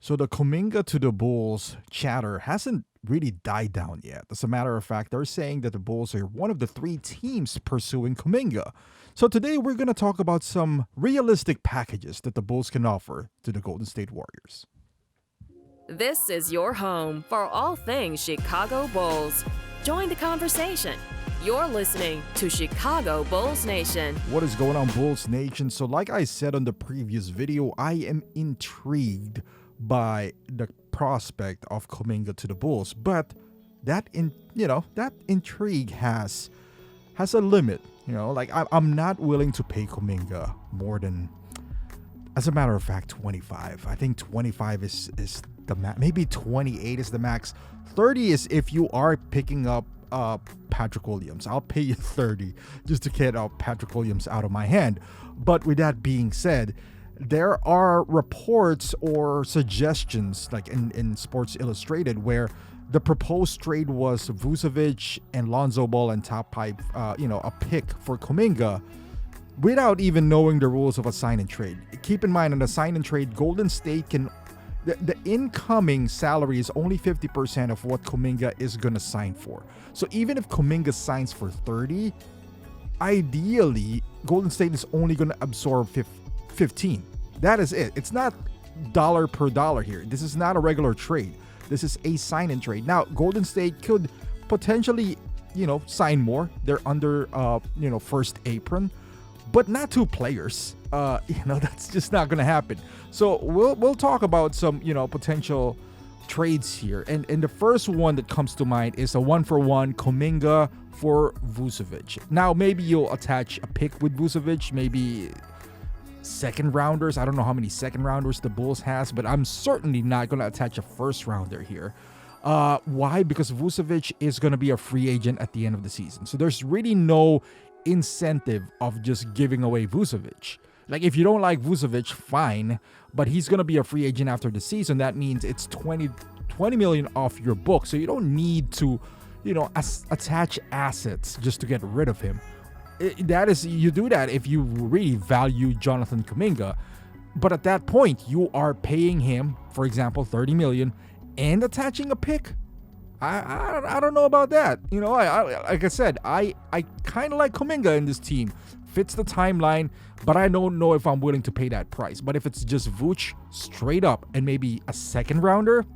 So the Kuminga to the Bulls chatter hasn't really died down yet. As a matter of fact, they're saying that the Bulls are one of the three teams pursuing Kuminga. So today we're going to talk about some realistic packages that the Bulls can offer to the Golden State Warriors. This is your home for all things Chicago Bulls. Join the conversation. You're listening to Chicago Bulls Nation. What is going on, Bulls Nation? So like I said on the previous video, I am intrigued by the prospect of Kuminga to the Bulls, but that intrigue has a limit. I'm not willing to pay Kuminga more than, as a matter of fact, 25. I think 25 is the max. Maybe 28 is the max. 30 is if you are picking up Patrick Williams. I'll pay you 30 just to get Patrick Williams out of my hand. But with that being said, there are reports or suggestions like in Sports Illustrated where the proposed trade was Vucevic and Lonzo Ball and top pipe, a pick for Kuminga without even knowing the rules of a sign and trade. Keep in mind, on a sign and trade, Golden State can the incoming salary is only 50% of what Kuminga is going to sign for. So even if Kuminga signs for 30, ideally Golden State is only going to absorb 15. That is it. It's not dollar per dollar here. This is not a regular trade. This is a sign and trade. Now, Golden State could potentially, sign more. They're under, first apron, but not two players. That's just not going to happen. So we'll talk about some, potential trades here. And the first one that comes to mind is a 1-for-1 Kuminga for Vucevic. Now, maybe you'll attach a pick with Vucevic, maybe second rounders. I don't know how many second rounders the Bulls has, but I'm certainly not going to attach a first rounder here. Why? Because Vucevic is going to be a free agent at the end of the season. So there's really no incentive of just giving away Vucevic. Like, if you don't like Vucevic, fine, but he's going to be a free agent after the season. That means it's 20 million off your book. So you don't need to, attach assets just to get rid of him. You do that if you really value Jonathan Kuminga. But at that point, you are paying him, for example, 30 million and attaching a pick. I don't know about that. Like I said, I kind of like Kuminga in this team. Fits the timeline, but I don't know if I'm willing to pay that price. But if it's just Vooch straight up and maybe a second rounder,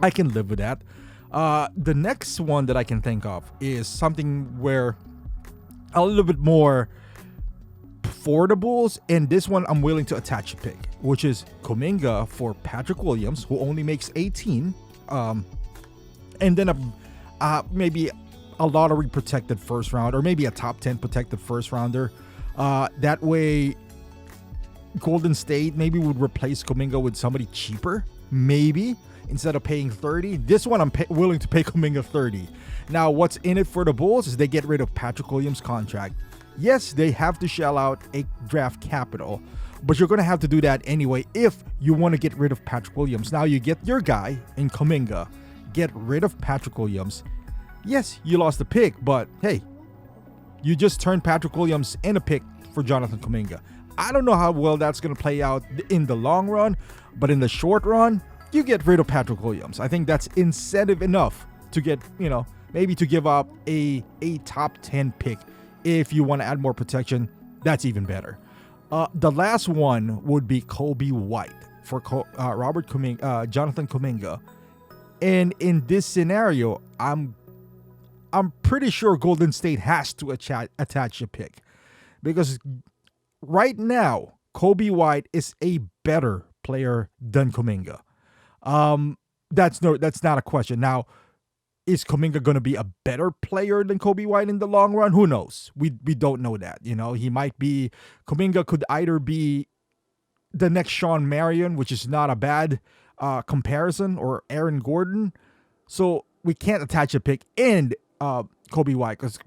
I can live with that. The next one that I can think of is something where a little bit more for the Bulls, and this one I'm willing to attach a pick, which is Kuminga for Patrick Williams, who only makes 18, and then maybe a lottery protected first round, or maybe a top 10 protected first rounder. That way Golden State maybe would replace Kuminga with somebody cheaper, maybe, instead of paying 30. This one I'm willing to pay Kuminga 30. Now, what's in it for the Bulls is they get rid of Patrick Williams' contract. Yes, they have to shell out a draft capital, but you're going to have to do that anyway if you want to get rid of Patrick Williams. Now, you get your guy in Kuminga, get rid of Patrick Williams. Yes, you lost the pick, but hey, you just turned Patrick Williams in a pick for Jonathan Kuminga. I don't know how well that's going to play out in the long run, but in the short run, you get rid of Patrick Williams. I think that's incentive enough to get, maybe to give up a top 10 pick. If you want to add more protection, that's even better. The last one would be Kobe White for Jonathan Kuminga. And in this scenario, I'm pretty sure Golden State has to attach a pick, because right now Kobe White is a better player than Kuminga. That's not a question. Now, is Kuminga going to be a better player than Kobe White in the long run? Who knows? We don't know that. He might be. Kuminga could either be the next Sean Marion, which is not a bad comparison, or Aaron Gordon. So we can't attach a pick and Kobe White, because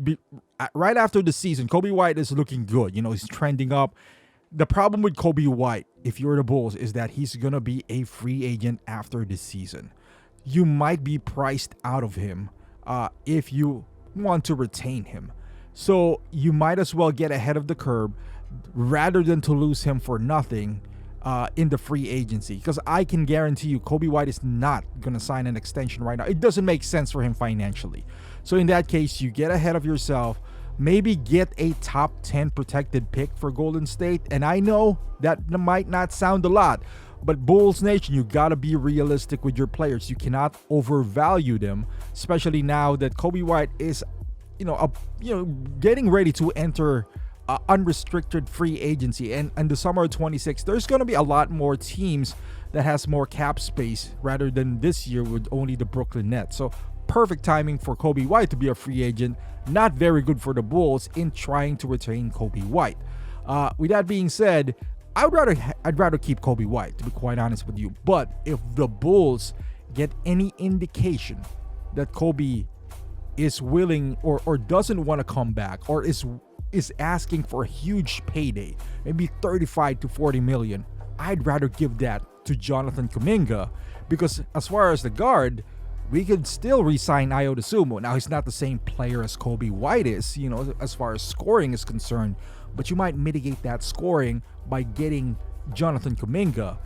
right after the season, Kobe White is looking good. He's trending up. The problem with Kobe White, if you're the Bulls, is that he's going to be a free agent after this season. You might be priced out of him if you want to retain him. So you might as well get ahead of the curve rather than to lose him for nothing. in the free agency, because I can guarantee you Kobe White is not going to sign an extension right now. It doesn't make sense for him financially. So in that case, you get ahead of yourself. Maybe get a top 10 protected pick for Golden State. And I know that might not sound a lot, but Bulls Nation, you got to be realistic with your players. You cannot overvalue them, especially now that Kobe White is, getting ready to enter unrestricted free agency. And the summer of 26, there's going to be a lot more teams that has more cap space rather than this year with only the Brooklyn Nets. So perfect timing for Kobe White to be a free agent. Not very good for the Bulls in trying to retain Kobe White. With that being said, I'd rather keep Kobe White, to be quite honest with you. But if the Bulls get any indication that Kobe is willing or doesn't want to come back, or is asking for a huge payday, maybe 35 to 40 million, I'd rather give that to Jonathan Kuminga, because as far as the guard, we could still re-sign Ayo Dosunmu. Now, he's not the same player as Kobe White is, as far as scoring is concerned, but you might mitigate that scoring by getting Jonathan Kuminga,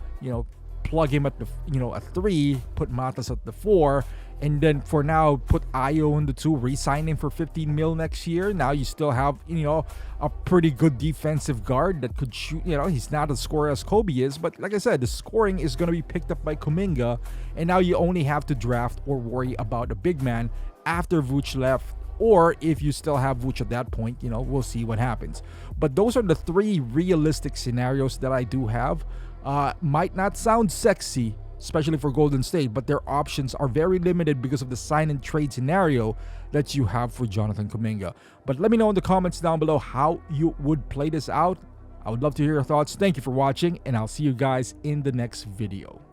plug him at the, a 3, put Matas at the 4, and then for now, put Ayo in the 2, re-sign him for 15 mil next year. Now you still have, a pretty good defensive guard that could shoot. He's not as scorer as Kobe is, but like I said, the scoring is going to be picked up by Kuminga, and now you only have to draft or worry about a big man after Vooch left, or if you still have Vooch at that point, we'll see what happens. But those are the 3 realistic scenarios that I do have. Might not sound sexy, especially for Golden State, but their options are very limited because of the sign and trade scenario that you have for Jonathan Kuminga. But let me know in the comments down below how you would play this out. I would love to hear your thoughts. Thank you for watching, and I'll see you guys in the next video.